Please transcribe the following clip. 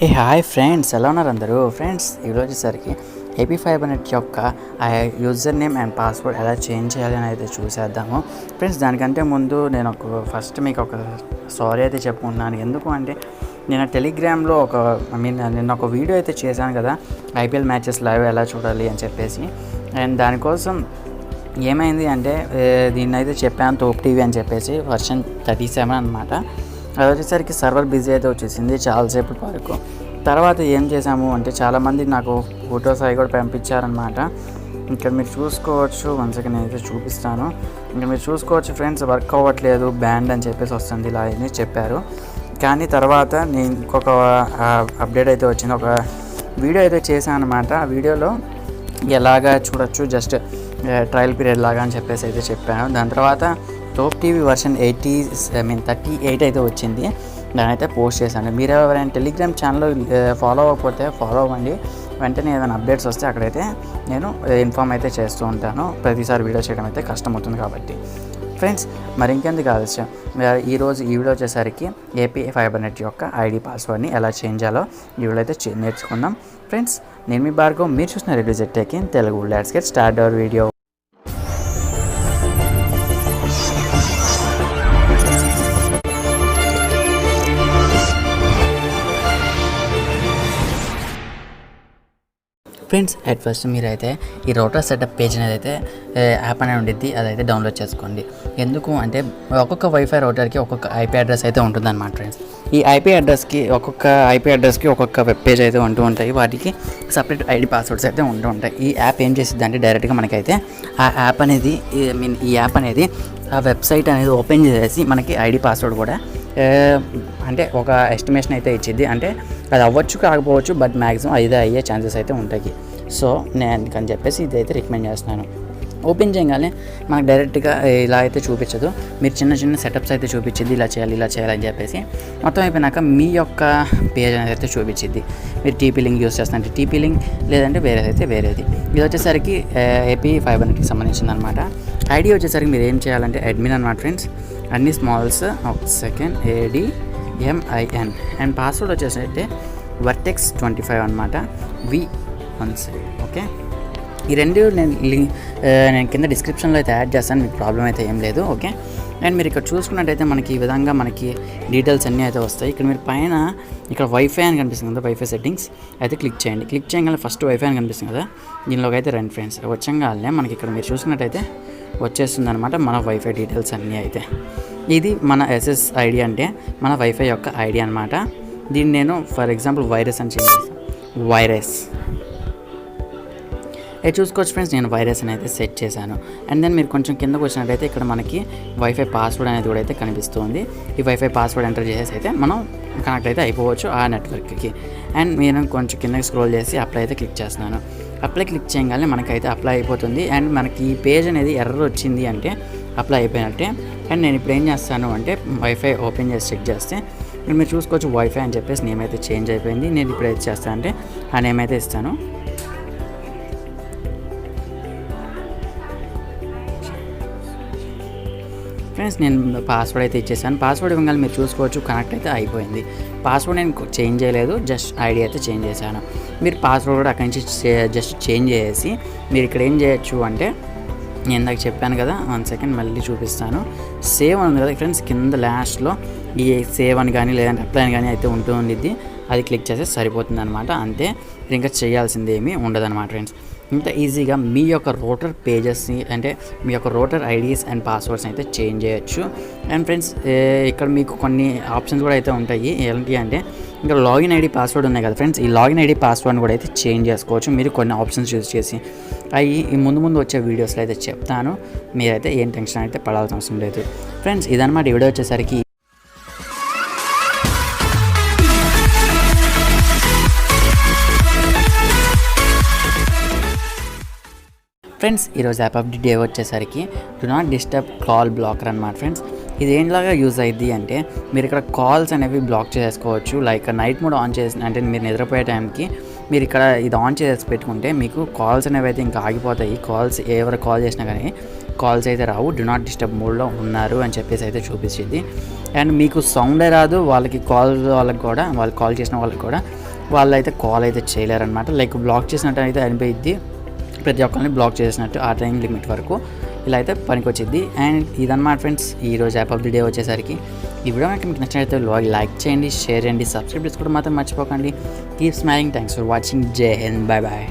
Hi friends, ఎలా ఉన్నారు అందరూ? ఫ్రెండ్స్, ఈరోజు వచ్చేసరికి Apfibernet యొక్క యూజర్ నేమ్ అండ్ పాస్వర్డ్ ఎలా చేంజ్ చేయాలి అని అయితే చూసేద్దాము. ఫ్రెండ్స్, దానికంటే ముందు నేను ఫస్ట్ మీకు ఒక సారీ అయితే చెప్పుకుంటున్నాను. ఎందుకు అంటే నేను టెలిగ్రామ్లో నిన్న ఒక వీడియో అయితే చేశాను కదా, ఐపీఎల్ మ్యాచెస్ లైవ్ ఎలా చూడాలి అని చెప్పేసి. అండ్ దానికోసం ఏమైంది అంటే దీన్ని అయితే చెప్పాను, తోప్ టీవీ అని చెప్పేసి వర్షన్ 37 అనమాట. అది వచ్చేసరికి సర్వర్ బిజీ అయితే వచ్చేసింది చాలాసేపు వరకు. తర్వాత ఏం చేసాము అంటే చాలామంది నాకు ఫొటోస్ అవి కూడా పంపించారనమాట. ఇక్కడ మీరు చూసుకోవచ్చు, వన్సెకండ్ నేనైతే చూపిస్తాను. ఇంకా మీరు చూసుకోవచ్చు ఫ్రెండ్స్, వర్క్ అవ్వట్లేదు, బ్యాండ్ అని చెప్పేసి వస్తుంది ఇలా అని చెప్పారు. కానీ తర్వాత నేను ఇంకొక అప్డేట్ అయితే వచ్చింది, ఒక వీడియో అయితే చేశాను అనమాట. ఆ వీడియోలో ఎలాగా చూడొచ్చు, జస్ట్ ట్రయల్ పీరియడ్ లాగా అని చెప్పేసి అయితే చెప్పాను. దాని తర్వాత టోప్ టీవీ వర్షన్ 38 అయితే వచ్చింది, దాని అయితే పోస్ట్ చేశాను. మీరు ఎవరైనా టెలిగ్రామ్ ఛానల్లో ఫాలో అవ్వకపోతే ఫాలో అవ్వండి. వెంటనే ఏదైనా అప్డేట్స్ వస్తే అక్కడైతే నేను ఇన్ఫామ్ అయితే చేస్తూ ఉంటాను. ప్రతిసారి వీడియో చేయడం అయితే కష్టమవుతుంది కాబట్టి. ఫ్రెండ్స్, మరి ఇంకెందుకు ఆలస్యం, ఈరోజు ఈ వీడియో వచ్చేసరికి Apfibernet యొక్క ఐడి పాస్వర్డ్ని ఎలా చేంజ్ చేయాలో ఈ వీడియో అయితే నేర్చుకుందాం. ఫ్రెండ్స్, నేను మీ భార్గవ్, మీరు చూసిన reviews tech in Telugu. Let's get start our video. Friends, at first మీరైతే ఈ రౌటర్ సెటప్ పేజ్ అనేది అయితే యాప్ అనేది ఉండిద్ది, అదైతే డౌన్లోడ్ చేసుకోండి. ఎందుకు అంటే ఒక్కొక్క వైఫై రౌటర్కి ఒక్కొక్క ఐపీ అడ్రస్ అయితే ఉంటుందన్నమాట. ఫ్రెండ్స్, ఈ ఒక్కొక్క ఐపీ అడ్రస్కి ఒక్కొక్క వెబ్ పేజ్ అయితే ఉంటూ ఉంటాయి, వాటికి సపరేట్ ఐడి పాస్వర్డ్స్ అయితే ఉంటూ ఉంటాయి. ఈ యాప్ ఏం చేసిద్ది అంటే డైరెక్ట్గా మనకైతే ఆ యాప్ అనేది ఈ యాప్ అనేది ఆ వెబ్సైట్ అనేది ఓపెన్ చేసేసి మనకి ఐడి పాస్వర్డ్ కూడా అంటే ఒక ఎస్టిమేషన్ అయితే ఇచ్చింది. అంటే అది అవ్వచ్చు కాకపోవచ్చు, బట్ మ్యాక్సిమం అయితే అయ్యే ఛాన్సెస్ అయితే ఉంటాయి. సో నేను అందుకని చెప్పేసి ఇది అయితే రికమెండ్ చేస్తున్నాను. ఓపెన్ చేయగానే మనకు డైరెక్ట్గా ఇలా అయితే చూపించదు, మీరు చిన్న చిన్న సెటప్స్ అయితే చూపించింది, ఇలా చేయాలి అని చెప్పేసి. మొత్తం అయిపోయినాక మీ యొక్క పేజ్ అనేది అయితే చూపించింది. మీరు టీపీ లింక్ యూస్ చేస్తారంటే టీపీ లింక్, లేదంటే వేరేది. ఇది వచ్చేసరికి Apfibernetకి సంబంధించింది అనమాట. ఐడి వచ్చేసరికి మీరు ఏం చేయాలంటే అడ్మిన్ అనమాట. ఫ్రెండ్స్, అన్ని smalls, second ADMIN. And password వచ్చేసరికి వర్టెక్స్ 25 అనమాట, V1. ఓకే, ఈ రెండు నేను కింద డిస్క్రిప్షన్లో అయితే యాడ్ చేస్తాను, మీకు ప్రాబ్లం అయితే ఏం లేదు. ఓకే, అండ్ మీరు ఇక్కడ చూసుకున్నట్టయితే మనకి ఈ విధంగా మనకి డీటెయిల్స్ అన్నీ అయితే వస్తాయి. ఇక్కడ మీరు పైన ఇక్కడ వైఫై అని కనిపిస్తుంది కదా, వైఫై సెట్టింగ్స్ అయితే క్లిక్ చేయండి. క్లిక్ చేయగానే ఫస్ట్ వైఫై అని కనిపిస్తుంది కదా, దీనిలోకి అయితే రండి ఫ్రెండ్స్. వచ్చంగానే మనకి ఇక్కడ మీరు చూసుకున్నట్టయితే వచ్చేస్తుంది అనమాట మన వైఫై డీటెయిల్స్ అన్నీ అయితే. ఇది మన SSID అంటే మన వైఫై యొక్క ఐడి అనమాట. దీన్ని నేను ఫర్ ఎగ్జాంపుల్ వైరస్ అని చేంజ్ చేస్తాను, వైరస్. చూసుకోవచ్చు ఫ్రెండ్స్, నేను వైరస్ అనేది సెట్ చేశాను. అండ్ దెన్ మీరు కొంచెం కిందకు వచ్చినట్టయితే ఇక్కడ మనకి వైఫై పాస్వర్డ్ అనేది కూడా అయితే కనిపిస్తుంది. ఈ వైఫై పాస్వర్డ్ ఎంటర్ చేసేసి అయితే మనం కనెక్ట్ అయితే అయిపోవచ్చు ఆ నెట్వర్క్కి. అండ్ నేను కొంచెం కిందకి స్క్రోల్ చేసి అప్లై అయితే క్లిక్ చేస్తున్నాను. అప్లై క్లిక్ చేయగానే మనకైతే అప్లై అయిపోతుంది. అండ్ మనకి ఈ పేజ్ అనేది ఎర్రర్ వచ్చింది అంటే అప్లై అయిపోయినట్టే. అండ్ నేను ఇప్పుడు ఏం చేస్తాను అంటే వైఫై ఓపెన్ చేసి చెక్ చేస్తే మీరు చూసుకోవచ్చు వైఫై అని చెప్పేసి నేమ్ అయితే చేంజ్ అయిపోయింది. నేను ఇప్పుడు ఏది చేస్తాను అంటే ఆ నేమ్ అయితే ఇస్తాను. ఫ్రెండ్స్, నేను పాస్వర్డ్ అయితే ఇచ్చేసాను. పాస్వర్డ్ ఇవ్వగానే మీరు చూసుకోవచ్చు కనెక్ట్ అయితే అయిపోయింది. పాస్వర్డ్ నేను చేంజ్ చేయలేదు, జస్ట్ ఐడి అయితే చేంజ్ చేశాను. మీరు పాస్వర్డ్ కూడా అక్కడి నుంచి జస్ట్ చేంజ్ చేసి మీరు ఇక్కడ ఏం చేయొచ్చు అంటే నేను ఇందాక చెప్పాను కదా, 1 సెకండ్ మళ్ళీ చూపిస్తాను. సేవ్ అని ఉంది కదా ఫ్రెండ్స్, కింద లాస్ట్లో ఈ సేవ్ అని కానీ లేదంటే అప్లై అని కానీ అయితే ఉంటూ ఉండిద్ది, అది క్లిక్ చేస్తే సరిపోతుంది అనమాట. అంతే, ఇంకా చేయాల్సింది ఏమీ ఉండదన్నమాట. ఫ్రెండ్స్, ఇంత ఈజీగా మీ యొక్క రౌటర్ పేజెస్ని అంటే మీ యొక్క రౌటర్ ఐడీస్ అండ్ పాస్వర్డ్స్ని అయితే చేంజ్ చేయొచ్చు. అండ్ ఫ్రెండ్స్, ఇక్కడ మీకు కొన్ని ఆప్షన్స్ కూడా అయితే ఉంటాయి. ఏంటి అంటే ఇంకా లాగిన్ ఐడి పాస్వర్డ్ ఉన్నాయి కదా ఫ్రెండ్స్, ఈ లాగిన్ ఐడి పాస్వర్డ్ని కూడా అయితే చేంజ్ చేసుకోవచ్చు మీరు కొన్ని ఆప్షన్స్ యూజ్ చేసి. అవి ఈ ముందు వచ్చే వీడియోస్లో అయితే చెప్తాను, మీరైతే ఏం టెన్షన్ అయితే పడాల్సిన అవసరం లేదు. ఫ్రెండ్స్, ఇదన్నమాట ఈ వీడియో వచ్చేసరికి. ఫ్రెండ్స్, ఈరోజు యాప్ ఆఫ్ ది డే వచ్చేసరికి do not disturb call blocker అనమాట. ఫ్రెండ్స్, ఇది ఏంలాగా యూజ్ అయ్యింది అంటే మీరు ఇక్కడ కాల్స్ అనేవి బ్లాక్ చేసుకోవచ్చు. లైక్ నైట్ మోడ్ ఆన్ చేసి అంటే మీరు నిద్రపోయే టైంకి మీరు ఇక్కడ ఇది ఆన్ చేసి పెట్టుకుంటే మీకు కాల్స్ అనేవి అయితే ఇంకా ఆగిపోతాయి. కాల్స్ ఎవరు కాల్ చేసినా కానీ కాల్స్ అయితే రావు. డు నాట్ డిస్టర్బ్ మోడ్లో ఉన్నారు అని చెప్పేసి అయితే చూపించింది. అండ్ మీకు సౌండే రాదు. వాళ్ళకి వాళ్ళు కాల్ చేసిన వాళ్ళకి కూడా వాళ్ళైతే కాల్ అయితే చేయలేరనమాట. లైక్ బ్లాక్ చేసినట్టు అయితే అనిపోయిద్ది, ప్రతి ఒక్కరిని బ్లాక్ చేసినట్టు ఆ టైం లిమిట్ వరకు ఇలా అయితే పనికి వచ్చింది. అండ్ ఇదన్నమాట ఫ్రెండ్స్ ఈరోజు యాప్ ఆఫ్ ది డే వచ్చేసరికి. ఈ వీడియో మీకు నచ్చినట్లయితే లైక్ చేయండి, షేర్ చేయండి, సబ్స్క్రైబ్ చేసుకోవడం మాత్రం మర్చిపోకండి. Keep smiling. Thanks for watching. జై హింద్. Bye bye.